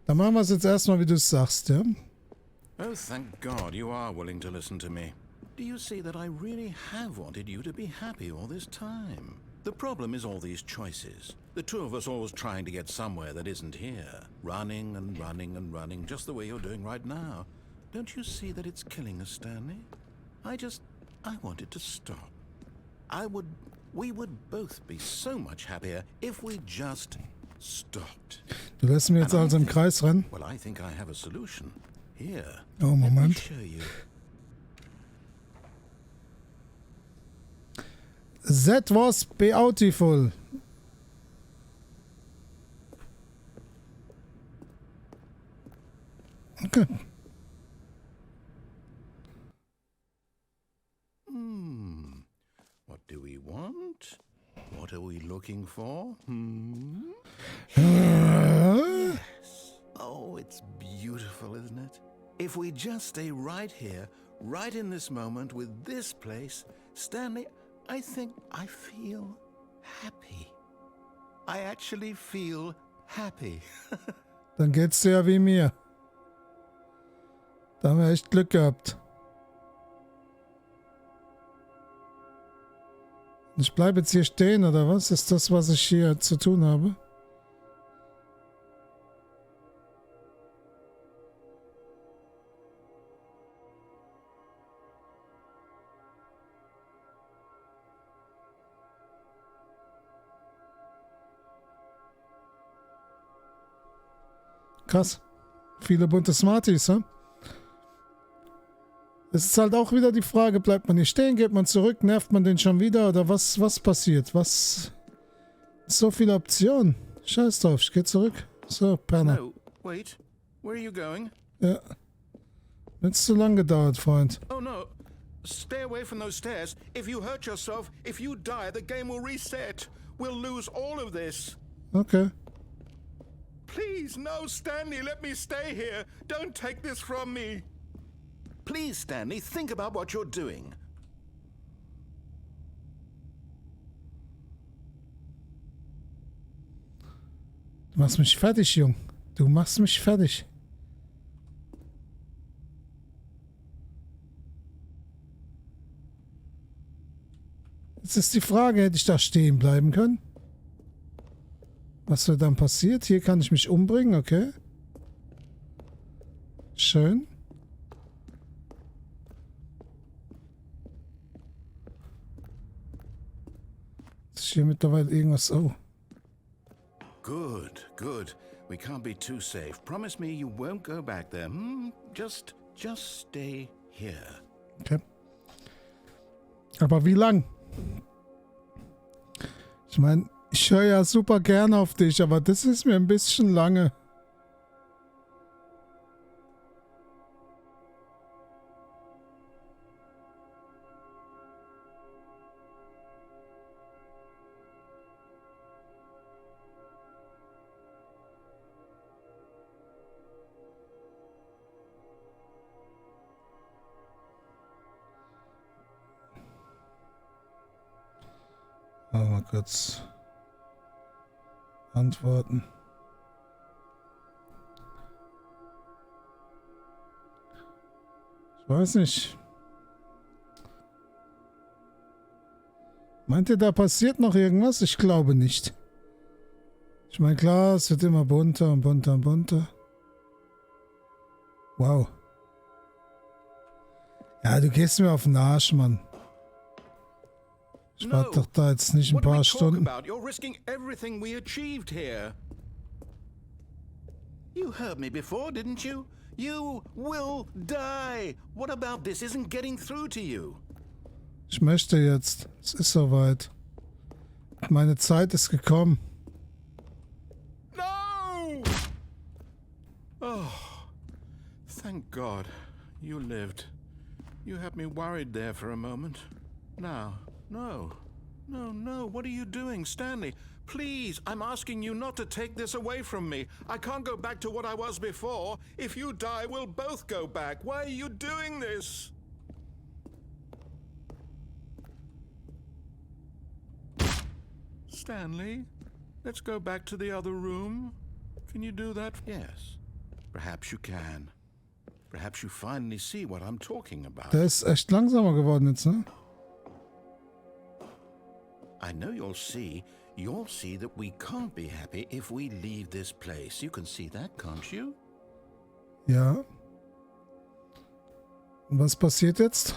Dann machen wir es jetzt erstmal, wie du es sagst, ja? Oh, thank God you are willing to listen to me. Do you see that I really have wanted you to be happy all this time? The problem is all these choices. The two of us always trying to get somewhere that isn't here. Running and running and running, just the way you're doing right now. Don't you see that it's killing us, Stanley? I wanted to stop. We would both be so much happier if we just stopped. Du lässt mir jetzt also im Kreis rennen. Well, I think I have a solution. Here. Oh, Let me Moment. show you. That was beautiful. Okay. What do we want? What are we looking for? Äh? Yes. Oh, it's beautiful, isn't it? If we just stay right here, right in this moment with this place, Stanley, I think I feel happy. I actually feel happy. Dann geht's dir ja wie mir. Da haben wir echt Glück gehabt. Ich bleibe jetzt hier stehen, oder was? Ist das, was ich hier zu tun habe? Krass. Viele bunte Smarties, hm? Es ist halt auch wieder die Frage, bleibt man hier stehen, geht man zurück, nervt man den schon wieder oder was passiert? So viele Optionen. Scheiß drauf, ich geh zurück. So, Penner. No, wait. Where are you going? Ja. Jetzt zu lang gedauert, Freund. Oh no. Stay away from those stairs. If you hurt yourself, if you die, the game will reset. We'll lose all of this. Okay. Please, no, Stanley, let me stay here. Don't take this from me. Please, Stanley, think about what you're doing. Du machst mich fertig, Jung. Du machst mich fertig. Jetzt ist die Frage, hätte ich da stehen bleiben können? Was wird dann passiert? Hier kann ich mich umbringen, okay. Schön. Ist hier mittlerweile irgendwas... Oh. Good, good. We can't be too safe. Promise me you won't go back there. Just stay here. Okay. Aber wie lang? Ich meine, ich höre ja super gerne auf dich, aber das ist mir ein bisschen lange. Mal kurz antworten. Ich weiß nicht. Meint ihr, da passiert noch irgendwas? Ich glaube nicht. Ich meine, klar, es wird immer bunter und bunter und bunter. Wow. Ja, du gehst mir auf den Arsch, Mann. Ich warte doch da jetzt nicht ein paar Stunden. You're risking everything we achieved here. You heard me before, didn't you? You will die. What about this isn't getting through to you? Ich möchte jetzt. Es ist soweit. Meine Zeit ist gekommen. No! Oh, thank God you lived. You had me worried there for a moment. Now. No. What are you doing, Stanley? Please, I'm asking you not to take this away from me. I can't go back to what I was before. If you die, we'll both go back. Why are you doing this? Stanley, let's go back to the other room. Can you do that? Yes. Perhaps you can. Perhaps you finally see what I'm talking about. Der ist echt langsamer geworden jetzt, ne? I know you'll see that we can't be happy if we leave this place. You can see that, can't you? Ja. Und was passiert jetzt?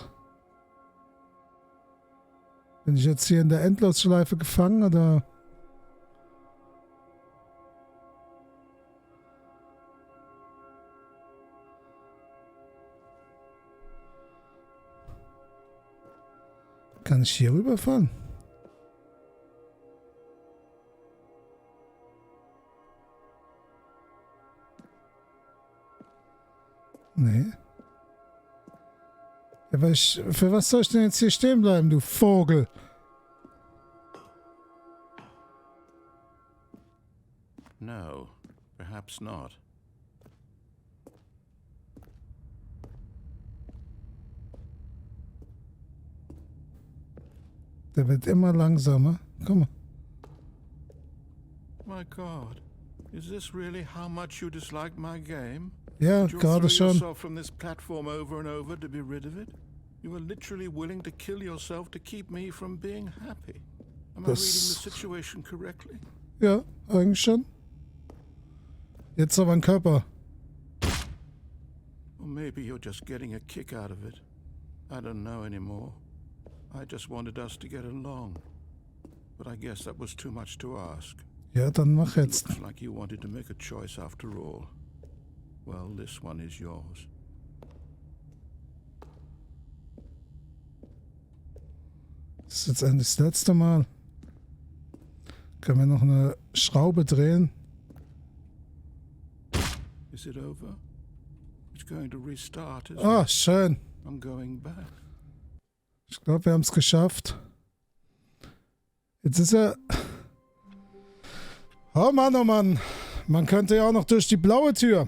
Bin ich jetzt hier in der Endlosschleife gefangen, oder? Kann ich hier rüberfahren? Nee. Ja, für was soll ich denn jetzt hier stehen bleiben, du Vogel? No, perhaps not. Der wird immer langsamer. Komm mal. My God, is this really how much you dislike my game? Ja, Did you gerade throw schon. yourself from this platform over and over to be rid of it? You were literally willing to kill yourself to keep me from being happy. Am I reading the situation correctly? Ja, eigentlich schon. Jetzt aber ein Körper. Or maybe you're just getting a kick out of it. I don't know anymore. I just wanted us to get along. But I guess that was too much to ask. Ja, dann mach jetzt. Looks like you wanted to make a choice after all. Well, this one is yours. Das ist jetzt endlich das letzte Mal. Können wir noch eine Schraube drehen? Is it over? It's going to restart, isn't Ah, it? schön. I'm going back. Ich glaube, wir haben es geschafft. Jetzt ist er... Oh Mann, oh Mann. Man könnte ja auch noch durch die blaue Tür.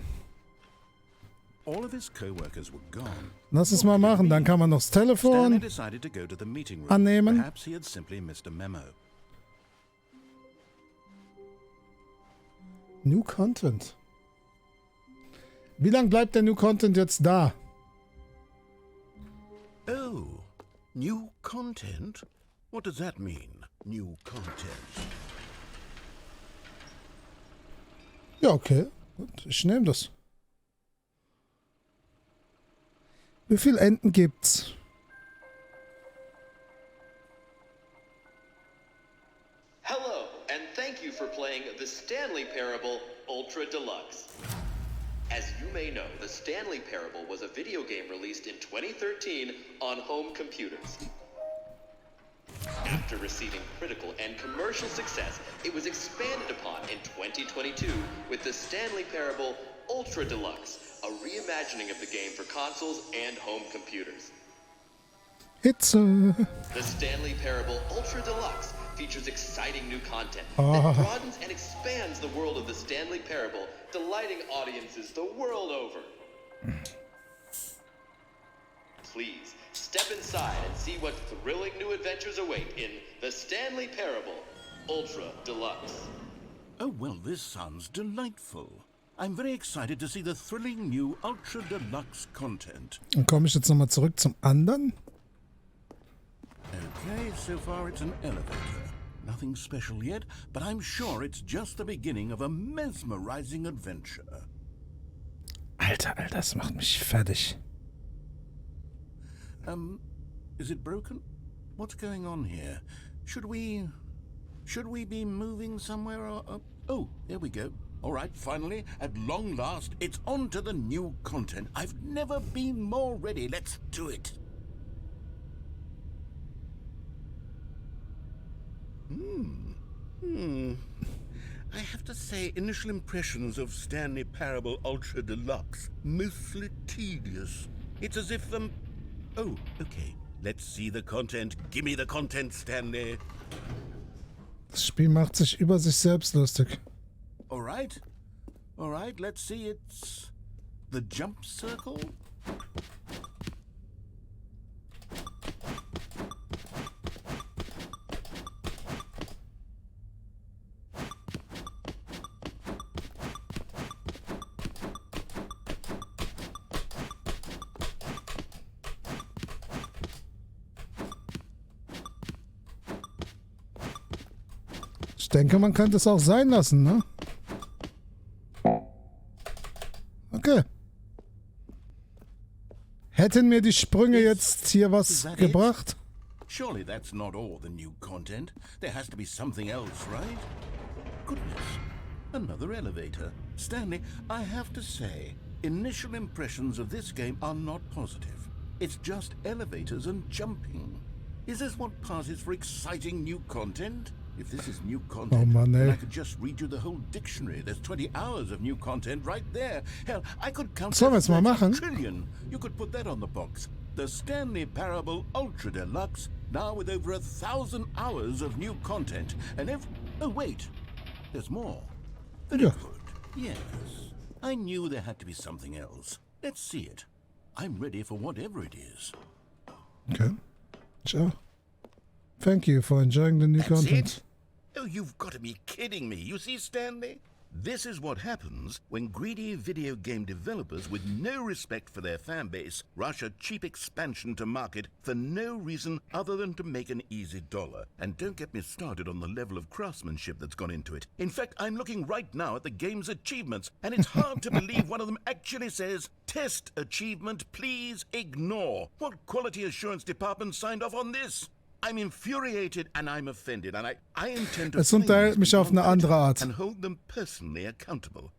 All of his co-workers were gone. Lass es mal machen. Dann kann man noch das Stanley Telefon decided to go to the meeting room. annehmen. Perhaps he had simply missed a memo. New Content. Wie lange bleibt der New Content jetzt da? Oh, new content? What does that mean, new content? Ja, okay. Gut, ich nehme das. Wie viele Enten gibt's? Hello, and thank you for playing the Stanley Parable Ultra Deluxe. As you may know, the Stanley Parable was a video game released in 2013 on home computers. After receiving critical and commercial success, it was expanded upon in 2022 with the Stanley Parable Ultra Deluxe, a reimagining of the game for consoles and home computers. It's The Stanley Parable Ultra Deluxe features exciting new content that broadens and expands the world of the Stanley Parable, delighting audiences the world over. Please, step inside and see what thrilling new adventures await in The Stanley Parable Ultra Deluxe. Oh, well, this sounds delightful. I'm very excited to see the thrilling new Ultra Deluxe content. Dann komme ich jetzt nochmal zurück zum anderen. Okay, so far it's an elevator. Nothing special yet, but I'm sure it's just the beginning of a mesmerizing adventure. Alter, das macht mich fertig. Is it broken? What's going on here? Should we be moving somewhere or... Oh, there we go. All right, finally, at long last, it's on to the new content. I've never been more ready. Let's do it. I have to say, initial impressions of Stanley Parable Ultra Deluxe, mostly tedious. It's as if Oh, okay. Let's see the content. Gimme the content, Stanley. Das Spiel macht sich über sich selbst lustig. All right, let's see. It's the jump circle. denke, man könnte es auch sein lassen, ne? Okay. Hätten mir die Sprünge jetzt hier was gebracht? Surely that's not all the new content. There has to be something else, right? Goodness. Another elevator. Stanley, I have to say, initial impressions of this game are not positive. It's just elevators and jumping. Is this what passes for exciting new content? If this is new content, then I could just read you the whole dictionary. There's 20 hours of new content right there. Hell, I could count Sollen wir es mal machen? trillion. You could put that on the box. The Stanley Parable Ultra Deluxe, now with over 1,000 hours of new content. And oh wait, there's more. Very Yeah. good. Yes. I knew there had to be something else. Let's see it. I'm ready for whatever it is. Okay. Ciao. Thank you for enjoying the new That's content. it? Oh, you've got to be kidding me. You see, Stanley? This is what happens when greedy video game developers with no respect for their fan base rush a cheap expansion to market for no reason other than to make an easy dollar. And don't get me started on the level of craftsmanship that's gone into it. In fact, I'm looking right now at the game's achievements, and it's hard to believe one of them actually says, "Test achievement, please ignore." What quality assurance department signed off on this? I'm infuriated and I'm offended, and I intend to Es unterhält mich auf eine andere Art. and hold them personally accountable.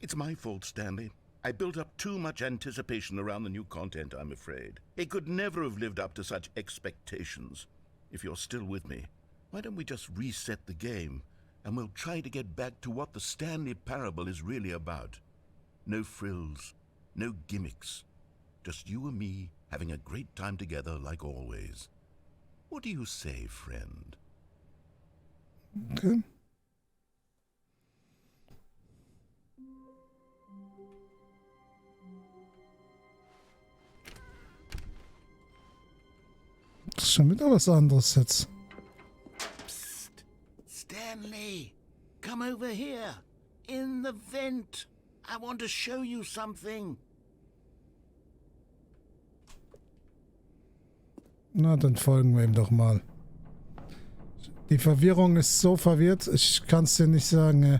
It's my fault, Stanley. I built up too much anticipation around the new content, I'm afraid. It could never have lived up to such expectations. If you're still with me, why don't we just reset the game, and we'll try to get back to what the Stanley Parable is really about. No frills, no gimmicks. Just you and me having a great time together like always. What do you say, friend? Okay. Das ist schon wieder was anderes jetzt. Psst. Stanley, come over here. In the vent. I want to show you something. Na, dann folgen wir ihm doch mal. Die Verwirrung ist so verwirrt, ich kann es dir nicht sagen.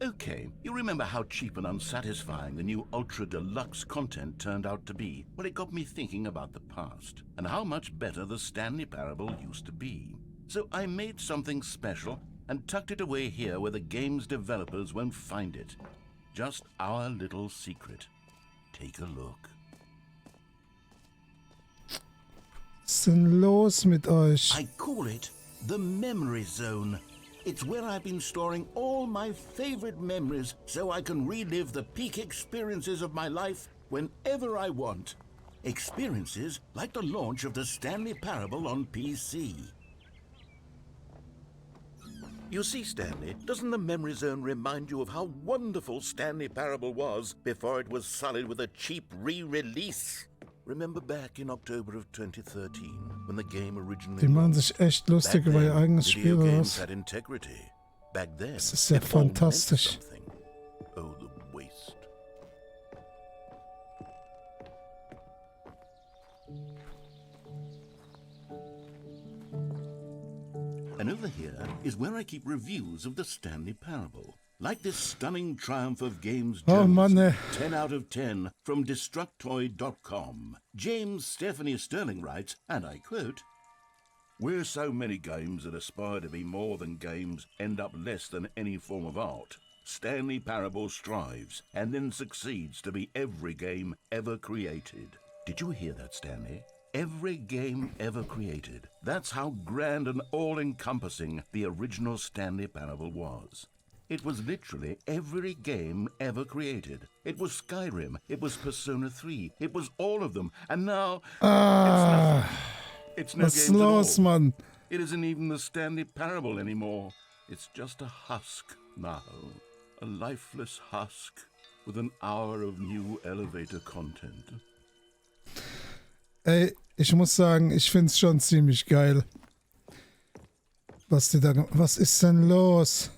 Okay, you remember how cheap and unsatisfying the new Ultra Deluxe content turned out to be? Well, it got me thinking about the past, and how much better the Stanley Parable used to be. So I made something special and tucked it away here where the game's developers won't find it. Just our little secret. Take a look. Was ist denn los mit euch? I call it the Memory Zone. It's where I've been storing all my favorite memories so I can relive the peak experiences of my life whenever I want. Experiences like the launch of the Stanley Parable on PC. You see, Stanley, doesn't the Memory Zone remind you of how wonderful Stanley Parable was before it was sullied with a cheap re-release? Remember back in October of 2013, when the game originally Die machen launched? sich echt lustig Back über ihr then, eigenes video Spiel, oder games was? had integrity. Back then, Das ist ja it all meant fantastisch. something. Oh, the waste. And over here is where I keep reviews of the Stanley Parable. Like this stunning triumph of games Oh, Mann, journalism, 10 out of 10 from Destructoid.com. James Stephanie Sterling writes, and I quote, "Where so many games that aspire to be more than games end up less than any form of art, Stanley Parable strives and then succeeds to be every game ever created." Did you hear that, Stanley? Every game ever created. That's how grand and all-encompassing the original Stanley Parable was. It was literally every game ever created. It was Skyrim, it was Persona 3, it was all of them, and now it's no Was ist games at all. los, Mann? It isn't even the Stanley Parable anymore. It's just a husk now. A lifeless husk with an hour of new elevator content. Ey, ich muss sagen, ich find's schon ziemlich geil. Was die da... Was ist denn los?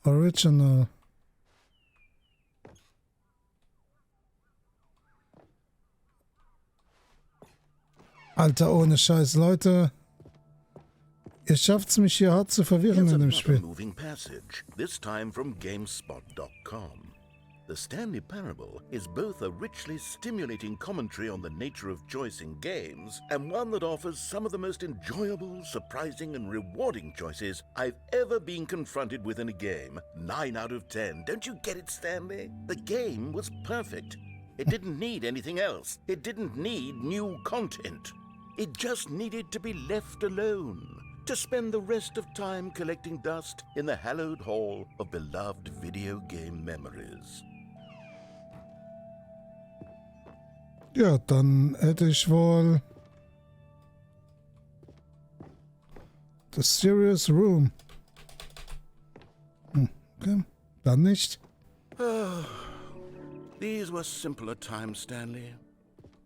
Original. Alter, ohne Scheiß, Leute. Ihr schafft's mich hier hart zu verwirren in dem Spiel. Moving passage, this time from GameSpot.com. The Stanley Parable is both a richly stimulating commentary on the nature of choice in games and one that offers some of the most enjoyable, surprising, and rewarding choices I've ever been confronted with in a game. 9 out of 10. Don't you get it, Stanley? The game was perfect. It didn't need anything else. It didn't need new content. It just needed to be left alone, to spend the rest of time collecting dust in the hallowed hall of beloved video game memories. Ja, dann hätte ich wohl... The Serious Room. Okay, dann nicht. These were simpler times, Stanley.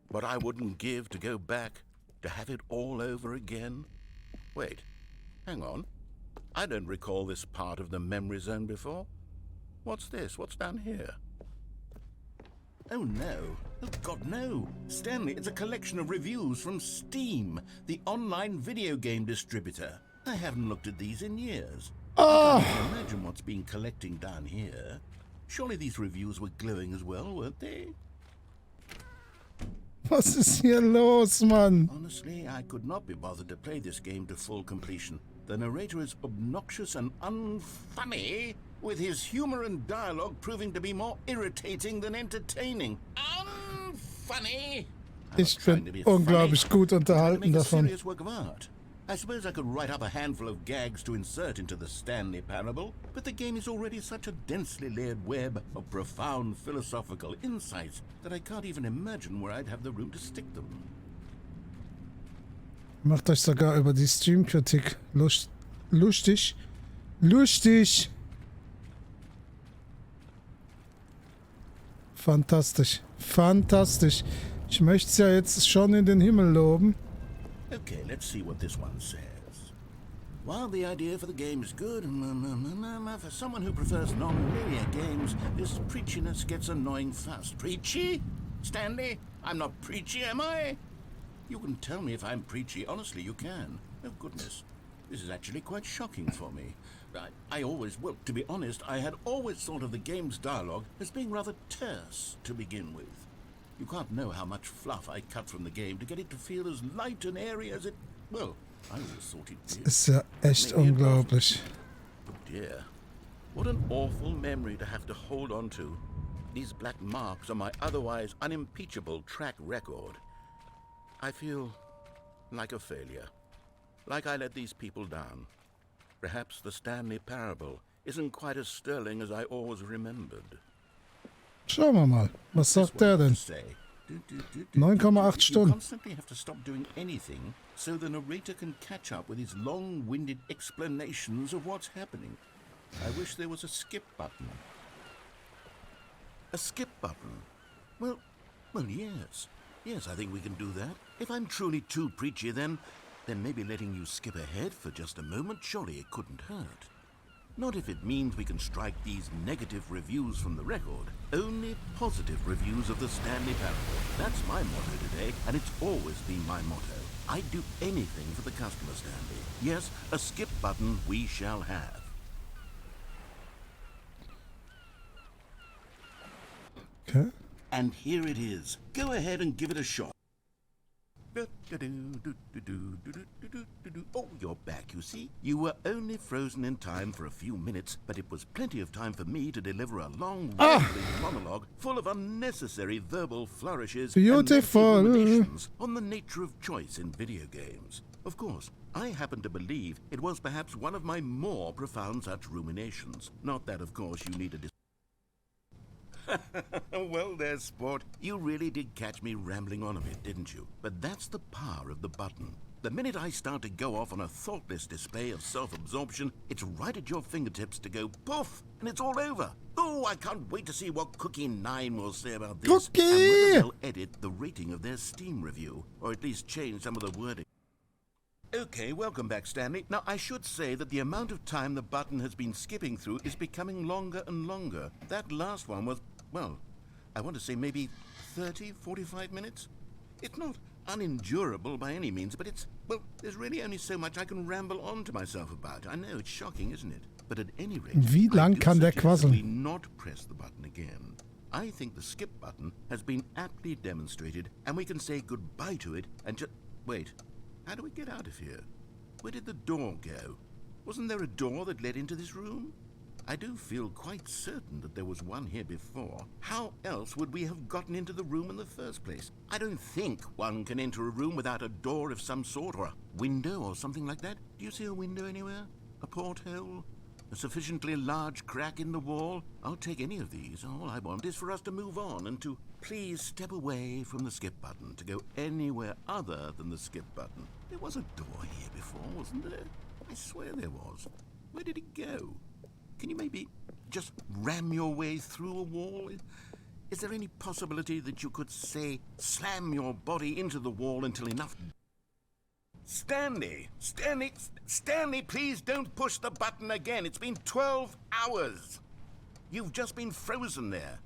What I wouldn't give to go back, to have it all over again. Wait, hang on. I don't recall this part of the memory zone before. What's this? What's down here? Oh no. Oh God, no. Stanley, it's a collection of reviews from Steam, the online video game distributor. I haven't looked at these in years. I can't imagine what's been collecting down here. Surely these reviews were glowing as well, weren't they? Was ist hier los, Mann? Honestly, I could not be bothered to play this game to full completion. The narrator is obnoxious and unfunny, with his humor and dialogue proving to be more irritating than entertaining. Unfunny! Ich bin unglaublich gut unterhalten davon. I suppose I could write up a handful of gags to insert into the Stanley Parable, but the game is already such a densely layered web of profound philosophical insights that I can't even imagine where I'd have the room to stick them. Macht euch sogar über die Streamkritik lustig. Lustig! Fantastisch. Fantastisch. Ich möchte es ja jetzt schon in den Himmel loben. Okay, let's see what this one says. While the idea for the game is good, for someone who prefers non-linear games, this preachiness gets annoying fast. Preachy? Stanley? I'm not preachy, am I? You can tell me if I'm preachy. Honestly, you can. Oh, goodness. This is actually quite shocking for me. Well, to be honest, I had always thought of the game's dialogue as being rather terse to begin with. You can't know how much fluff I cut from the game to get it to feel as light and airy as it... Well, I always thought it did. Das ist ja echt unglaublich. Oh dear. What an awful memory to have to hold on to. These black marks on my otherwise unimpeachable track record. I feel like a failure. Like I let these people down. Perhaps the Stanley Parable isn't quite as sterling as I always remembered. Schauen wir mal. Was sagt der denn? 9,8 Stunden. You constantly have to stop doing anything so the narrator can catch up with his long-winded explanations of what's happening. I wish there was a skip button. A skip button? Well, yes. Yes, I think we can do that. If I'm truly too preachy, then maybe letting you skip ahead for just a moment, surely it couldn't hurt. Not if it means we can strike these negative reviews from the record. Only positive reviews of the Stanley Parable. That's my motto today, and it's always been my motto. I'd do anything for the customer, Stanley. Yes, a skip button we shall have. Okay. And here it is. Go ahead and give it a shot. Oh, you're back, you see. You were only frozen in time for a few minutes, but it was plenty of time for me to deliver a long, rambling monologue full of unnecessary verbal flourishes Beautiful. and ruminations on the nature of choice in video games. Of course, I happen to believe it was perhaps one of my more profound such ruminations. Not that, of course, you need a Well there, sport. You really did catch me rambling on a bit, didn't you? But that's the power of the button. The minute I start to go off on a thoughtless display of self-absorption, it's right at your fingertips to go poof, and it's all over. Oh, I can't wait to see what Cookie9 will say about this. Cookie! And whether they'll edit the rating of their Steam review, or at least change some of the wording. Okay, welcome back, Stanley. Now, I should say that the amount of time the button has been skipping through is becoming longer and longer. That last one was, well, I want to say maybe 30, 45 minutes? It's not unendurable by any means, but it's, well, there's really only so much I can ramble on to myself about. I know, it's shocking, isn't it? But at any rate, Wie lang kann der quasseln? we not press the button again. I think the skip button has been aptly demonstrated, and we can say goodbye to it and just... Wait, how do we get out of here? Where did the door go? Wasn't there a door that led into this room? I do feel quite certain that there was one here before. How else would we have gotten into the room in the first place? I don't think one can enter a room without a door of some sort, or a window or something like that. Do you see a window anywhere? A porthole? A sufficiently large crack in the wall? I'll take any of these. All I want is for us to move on and to please step away from the skip button, to go anywhere other than the skip button. There was a door here before, wasn't there? I swear there was. Where did it go? Can you maybe just ram your way through a wall? Is there any possibility that you could, say, slam your body into the wall until enough... Stanley, please don't push the button again. It's been 12 hours. You've just been frozen there.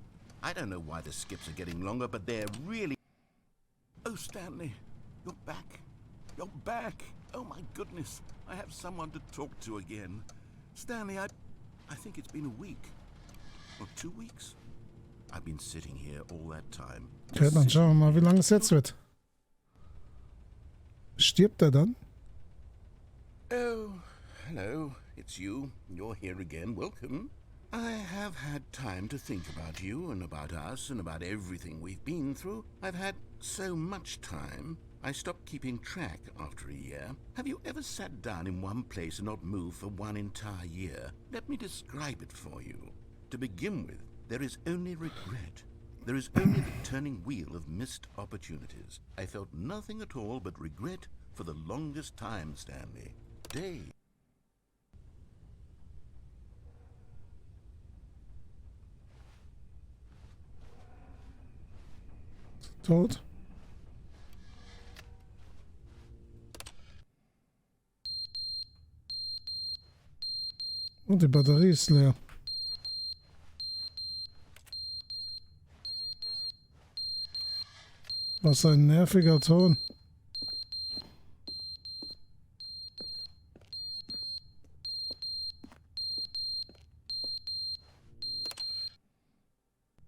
I don't know why the skips are getting longer, but they're really... Oh, Stanley, you're back. You're back. Oh, my goodness. I have someone to talk to again. Stanley, I think it's been a week. Or 2 weeks. I've been sitting here all that time. Okay, dann schauen wir mal, wie lange es jetzt wird. Stirbt er dann? Oh, hello. It's you. You're here again. Welcome. I have had time to think about you and about us and about everything we've been through. I've had so much time. I stopped keeping track after a year. Have you ever sat down in one place and not moved for one entire year? Let me describe it for you. To begin with, there is only regret. There is only the turning wheel of missed opportunities. I felt nothing at all but regret for the longest time, Stanley. Day. Tot. Und die Batterie ist leer. Was ein nerviger Ton.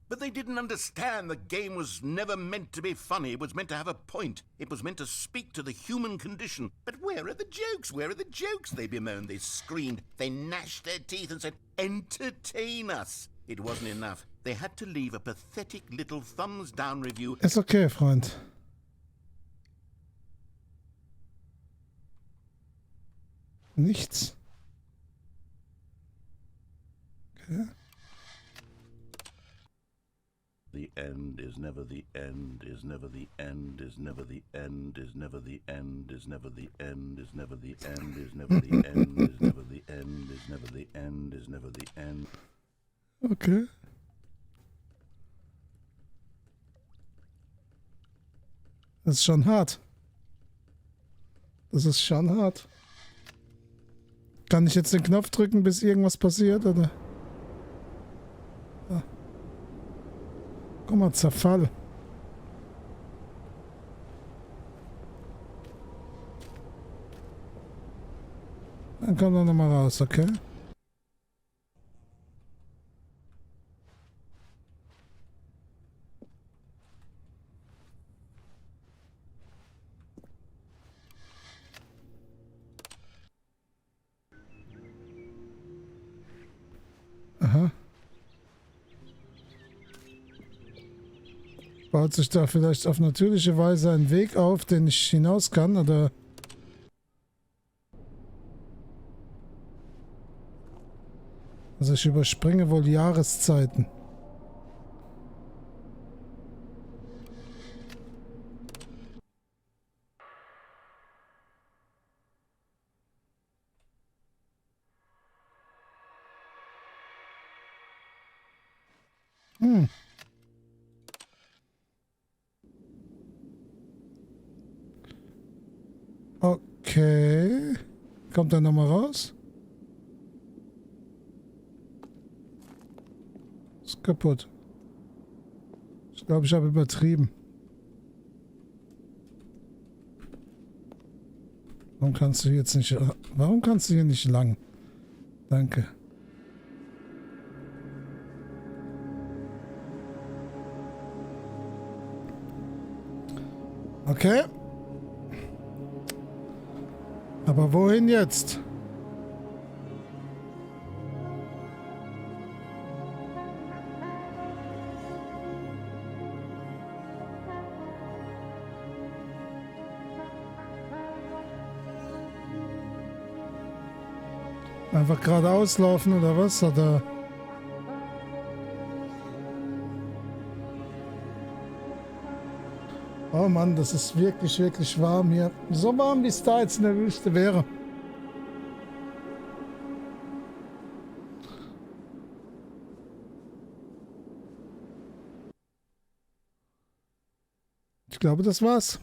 But they didn't understand the game was never meant to be funny. It was meant to have a point. It was meant to speak to the human condition. But where are the jokes? Where are the jokes? They bemoaned, they screamed, they gnashed their teeth and said, entertain us. It wasn't enough. They had to leave a pathetic little thumbs down review. Ist okay, Freund. Nichts. Okay. The end is never the end, is never the end, is never the end, is never the end, is never the end, is never the end, is never the end, is never the end, is never the end, is never the end. Okay. Das ist schon hart. Das ist schon hart. Kann ich jetzt den Knopf drücken, bis irgendwas passiert, oder? Ah. Guck mal, Zerfall. Dann kommt er nochmal raus, okay? Aha. Baut sich da vielleicht auf natürliche Weise ein Weg auf, den ich hinaus kann, oder? Also ich überspringe wohl Jahreszeiten. Okay. Kommt er nochmal raus? Ist kaputt. Ich glaube, ich habe übertrieben. Warum kannst du jetzt nicht... Warum kannst du hier nicht lang? Danke. Okay. Aber wohin jetzt? Einfach geradeaus laufen oder was? Oder? Oh Mann, das ist wirklich, wirklich warm hier. So warm, wie es da jetzt in der Wüste wäre. Ich glaube, das war's.